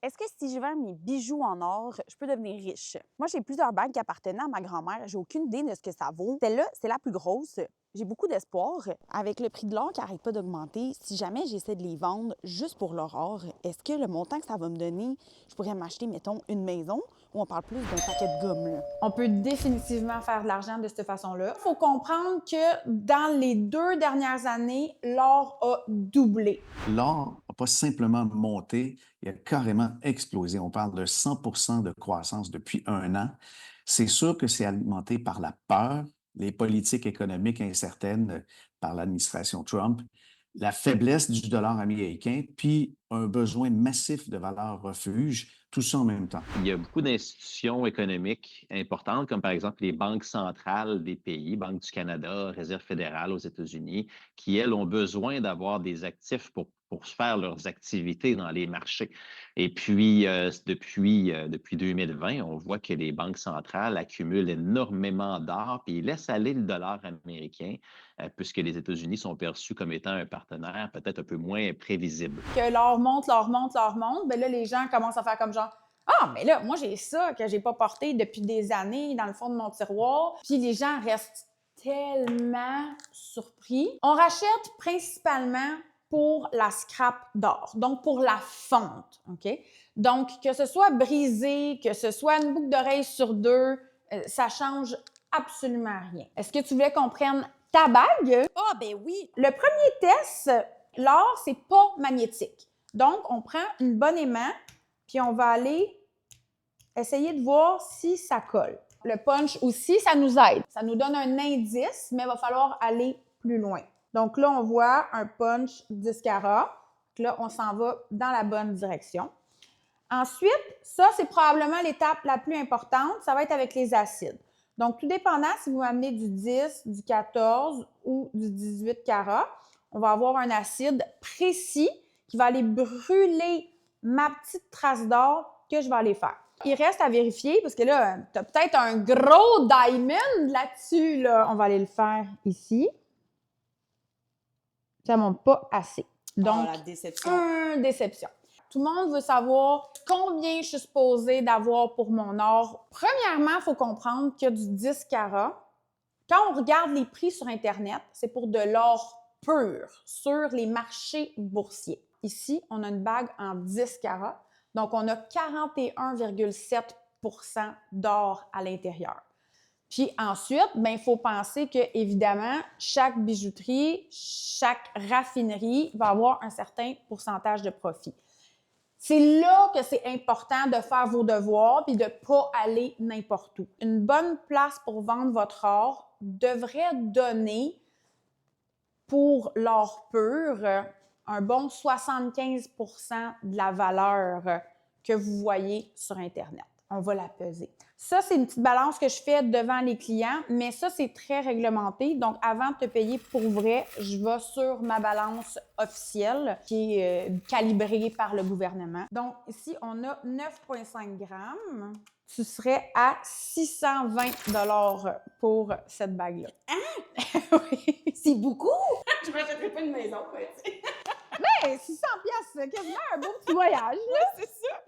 Est-ce que si je vends mes bijoux en or, je peux devenir riche? Moi, j'ai plusieurs bagues qui appartenaient à ma grand-mère. J'ai aucune idée de ce que ça vaut. Celle-là, c'est la plus grosse. J'ai beaucoup d'espoir. Avec le prix de l'or qui n'arrête pas d'augmenter, si jamais j'essaie de les vendre juste pour leur or, est-ce que le montant que ça va me donner, je pourrais m'acheter, mettons, une maison ou on parle plus d'un paquet de gomme, là? On peut définitivement faire de l'argent de cette façon-là. Il faut comprendre que dans les 2 dernières années, l'or a doublé. L'or n'a pas simplement monté, il a carrément explosé. On parle de 100 de croissance depuis un an. C'est sûr que c'est alimenté par la peur, les politiques économiques incertaines par l'administration Trump, la faiblesse du dollar américain, puis un besoin massif de valeurs refuge, tout ça en même temps. Il y a beaucoup d'institutions économiques importantes, comme par exemple les banques centrales des pays, Banque du Canada, Réserve fédérale aux États-Unis, qui, elles, ont besoin d'avoir des actifs pour faire leurs activités dans les marchés. Et puis, depuis 2020, on voit que les banques centrales accumulent énormément d'or, puis ils laissent aller le dollar américain, puisque les États-Unis sont perçus comme étant un partenaire peut-être un peu moins prévisible. Que l'or monte, l'or monte, l'or monte, bien là, les gens commencent à faire comme genre ah, mais là, moi, j'ai ça que j'ai pas porté depuis des années dans le fond de mon tiroir. Puis les gens restent tellement surpris. On rachète principalement pour la scrap d'or, donc pour la fonte, OK? Donc, que ce soit brisé, que ce soit une boucle d'oreille sur deux, ça change absolument rien. Est-ce que tu voulais qu'on prenne ta bague? Ah, ben oui! Le premier test, l'or, c'est pas magnétique. Donc, on prend une bonne aimant, puis on va aller essayer de voir si ça colle. Le punch aussi, ça nous aide. Ça nous donne un indice, mais il va falloir aller plus loin. Donc là, on voit un punch 10 carats. Donc là, on s'en va dans la bonne direction. Ensuite, ça, c'est probablement l'étape la plus importante. Ça va être avec les acides. Donc, tout dépendant si vous amenez du 10, du 14 ou du 18 carats, on va avoir un acide précis qui va aller brûler ma petite trace d'or que je vais aller faire. Il reste à vérifier parce que là, tu as peut-être un gros diamond là-dessus. Là. On va aller le faire ici. Ça ne monte pas assez. Donc, la déception. Déception. Tout le monde veut savoir combien je suis supposée d'avoir pour mon or. Premièrement, il faut comprendre qu'il y a du 10 carats. Quand on regarde les prix sur Internet, c'est pour de l'or pur sur les marchés boursiers. Ici, on a une bague en 10 carats. Donc, on a 41,7 % d'or à l'intérieur. Puis ensuite, il faut penser que, évidemment, chaque bijouterie, chaque raffinerie va avoir un certain pourcentage de profit. C'est là que c'est important de faire vos devoirs puis de ne pas aller n'importe où. Une bonne place pour vendre votre or devrait donner pour l'or pur un bon 75 % de la valeur que vous voyez sur Internet. On va la peser. Ça, c'est une petite balance que je fais devant les clients, mais ça, c'est très réglementé. Donc, avant de te payer pour vrai, je vais sur ma balance officielle qui est calibrée par le gouvernement. Donc, ici, on a 9,5 grammes. Tu serais à 620 $ pour cette bague-là. Hein? Oui. C'est beaucoup! Je m'achèterais pas une maison, tu sais. Ben, 600 piastres, c'est quasiment un beau petit voyage. Oui, c'est ça.